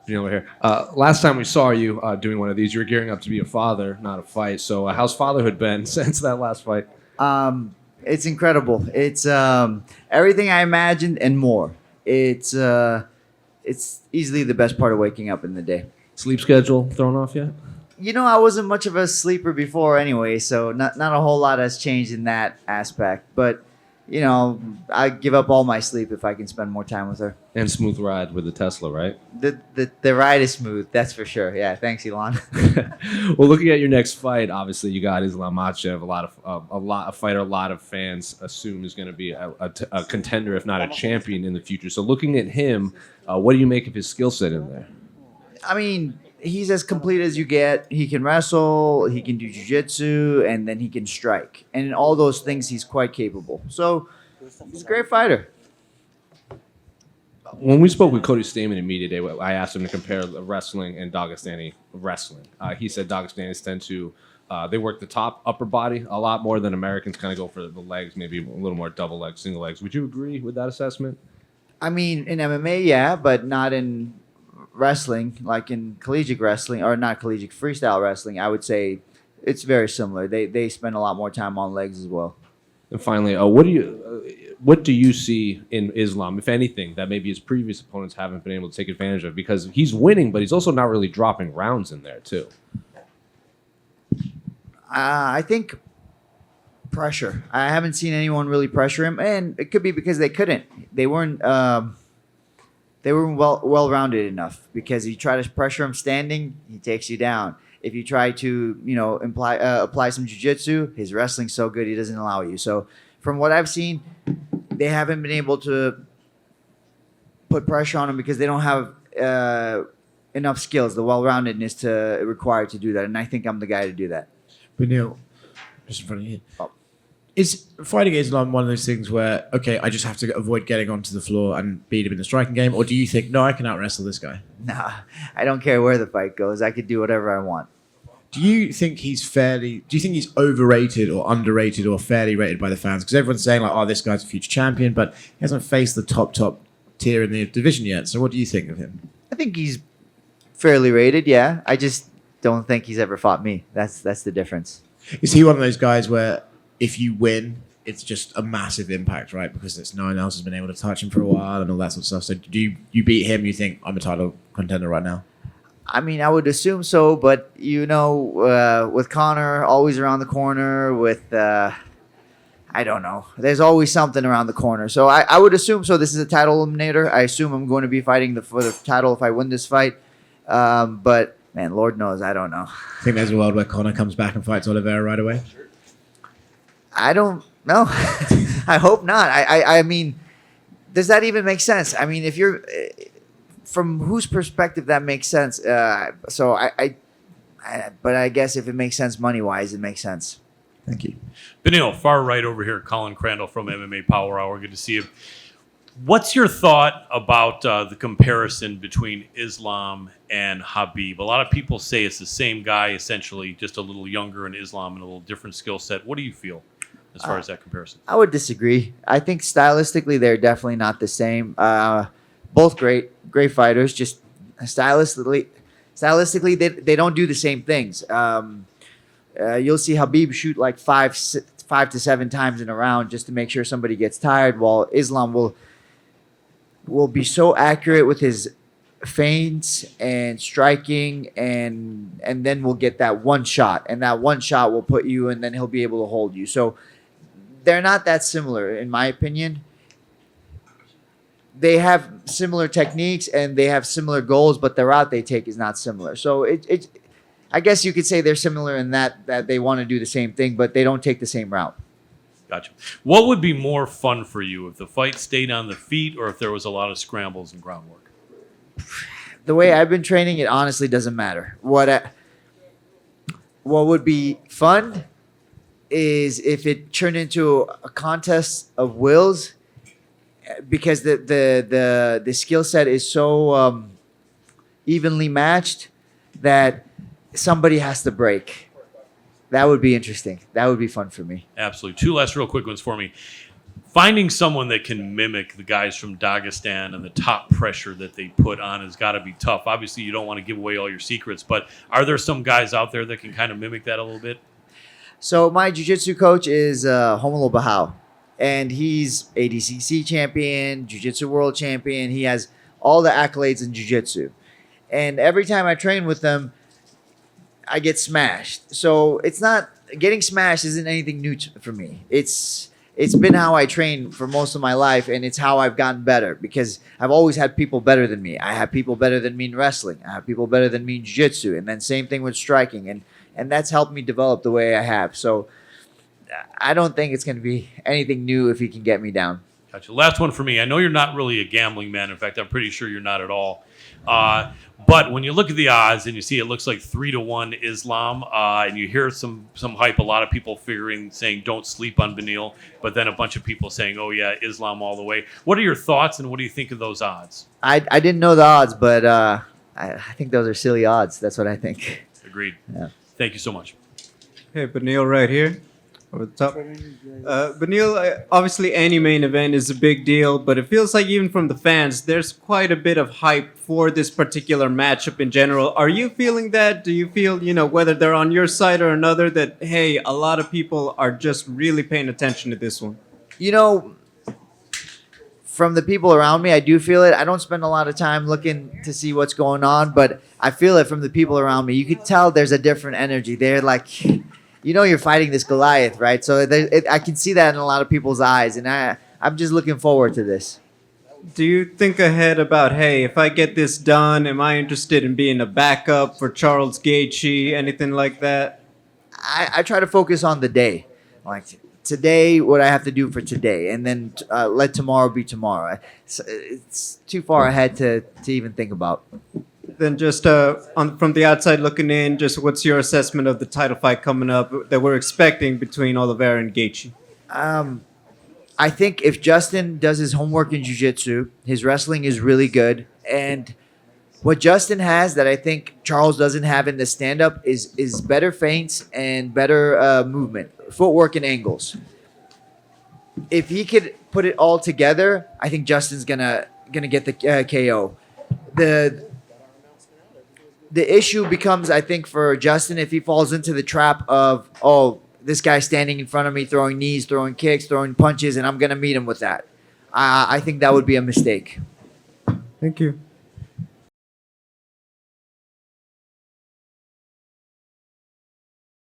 Beneil here. Last time we saw you doing one of these, you were gearing up to be a father, not a fight. So how's fatherhood been since that last fight? It's incredible. It's everything I imagined and more. It's easily the best part of waking up in the day. Sleep schedule thrown off yet? I wasn't much of a sleeper before anyway, so not a whole lot has changed in that aspect. But, I give up all my sleep if I can spend more time with her. And smooth ride with the Tesla, right? The ride is smooth, that's for sure. Yeah, thanks, Elon. Well, looking at your next fight, obviously you got Islam Makhachev, a fighter a lot of fans assume is going to be a contender, if not a champion in the future. So looking at him, what do you make of his skill set in there? I mean, he's as complete as you get. He can wrestle, he can do jiu-jitsu, and then he can strike. And in all those things, he's quite capable. So he's a great fighter. When we spoke with Cody Stamen in Media Day, I asked him to compare wrestling and Dagestani wrestling. He said Dagestanis tend to, they work the top upper body a lot more than Americans kind of go for the legs, maybe a little more double legs, single legs. Would you agree with that assessment? I mean, in MMA, yeah, but not in wrestling, like in collegiate wrestling, or not collegiate, freestyle wrestling. I would say it's very similar. They spend a lot more time on legs as well. And finally, what do you see in Islam, if anything, that maybe his previous opponents haven't been able to take advantage of? Because he's winning, but he's also not really dropping rounds in there too. I think pressure. I haven't seen anyone really pressure him, and it could be because they couldn't. They weren't well rounded enough. Because if you try to pressure him standing, he takes you down. If you try to apply some jiu-jitsu, his wrestling's so good he doesn't allow you. So from what I've seen, they haven't been able to put pressure on him because they don't have enough skills, the well-roundedness required to do that. And I think I'm the guy to do that. Beneil, just in front of you. Oh. Is fighting Islam one of those things where, okay, I just have to avoid getting onto the floor and beat him in the striking game? Or do you think, no, I can out-wrestle this guy? Nah, I don't care where the fight goes. I could do whatever I want. Do you think he's overrated or underrated or fairly rated by the fans? Because everyone's saying, like, oh, this guy's a future champion, but he hasn't faced the top tier in the division yet. So what do you think of him? I think he's fairly rated, yeah. I just don't think he's ever fought me. That's the difference. Is he one of those guys where if you win, it's just a massive impact, right? Because no one else has been able to touch him for a while and all that sort of stuff. So do you beat him, you think, I'm a title contender right now? I mean, I would assume so, but with Conor always around the corner, with I don't know, there's always something around the corner. So I would assume so. This is a title eliminator. I assume I'm going to be fighting for the title if I win this fight. But man, Lord knows, I don't know. I think there's a world where Conor comes back and fights Oliveira right away. I don't know. I hope not. I mean, does that even make sense? I mean, if you're from whose perspective that makes sense. So but I guess if it makes sense money wise, it makes sense. Thank you. Beneil, far right over here, Colin Crandall from MMA Power Hour. Good to see you. What's your thought about the comparison between Islam and Khabib? A lot of people say it's the same guy, essentially, just a little younger in Islam and a little different skill set. What do you feel as far as that comparison? I would disagree. I think stylistically, they're definitely not the same. Both great fighters. Just stylistically, they don't do the same things. You'll see Khabib shoot like 5 to 7 times in a round just to make sure somebody gets tired, while Islam will be so accurate with his feints and striking, and then we'll get that one shot, and that one shot will put you, and then he'll be able to hold you. So they're not that similar, in my opinion. They have similar techniques and they have similar goals, but the route they take is not similar. So I guess you could say they're similar in that they want to do the same thing, but they don't take the same route. Gotcha. What would be more fun for you, if the fight stayed on the feet or if there was a lot of scrambles and groundwork? The way I've been training, it honestly doesn't matter. What would be fun is if it turned into a contest of wills, because the skill set is so evenly matched that somebody has to break. That would be interesting. That would be fun for me. Absolutely. 2 last real quick ones for me. finding someone that can mimic the guys from Dagestan and the top pressure that they put on has got to be tough. Obviously, you don't want to give away all your secrets, but are there some guys out there that can kind of mimic that a little bit? So my jiu-jitsu coach is Homulo Bahau, and he's ADCC champion, jiu-jitsu world champion. He has all the accolades in jiu-jitsu. And every time I train with him, I get smashed. So it's not getting smashed isn't anything new for me. It's been how I train for most of my life, and it's how I've gotten better because I've always had people better than me. I have people better than me in wrestling. I have people better than me in jiu-jitsu, and then same thing with striking, and that's helped me develop the way I have. So I don't think it's going to be anything new if he can get me down. Gotcha. Last one for me. I know you're not really a gambling man. In fact, I'm pretty sure you're not at all. But when you look at the odds and you see it looks like 3-1 Islam, and you hear some hype, a lot of people saying don't sleep on Beneil, but then a bunch of people saying, oh yeah, Islam all the way. What are your thoughts and what do you think of those odds? I didn't know the odds, but I think those are silly odds. That's what I think. Agreed. Yeah. Thank you so much. Hey, Beneil right here. Over the top. Beneil, obviously any main event is a big deal, but it feels like even from the fans, there's quite a bit of hype for this particular matchup in general. Are you feeling that? Do you feel, whether they're on your side or another, that, hey, a lot of people are just really paying attention to this one? From the people around me, I do feel it. I don't spend a lot of time looking to see what's going on, but I feel it from the people around me. You could tell there's a different energy. They're like... you're fighting this Goliath, right? So I can see that in a lot of people's eyes, and I'm just looking forward to this. Do you think ahead about, hey, if I get this done, am I interested in being a backup for Charles Gaethje, anything like that? I try to focus on the day. Like today, what I have to do for today, and then let tomorrow be tomorrow. It's too far ahead to even think about. Then just from the outside looking in, just what's your assessment of the title fight coming up that we're expecting between Oliveira and Gaethje? I think if Justin does his homework in jiu-jitsu, his wrestling is really good. And what Justin has that I think Charles doesn't have in the stand-up is better feints and better movement, footwork and angles. If he could put it all together, I think Justin's gonna get the KO. The issue becomes, I think, for Justin, if he falls into the trap of, this guy's standing in front of me, throwing knees, throwing kicks, throwing punches, and I'm going to meet him with that. I think that would be a mistake. Thank you.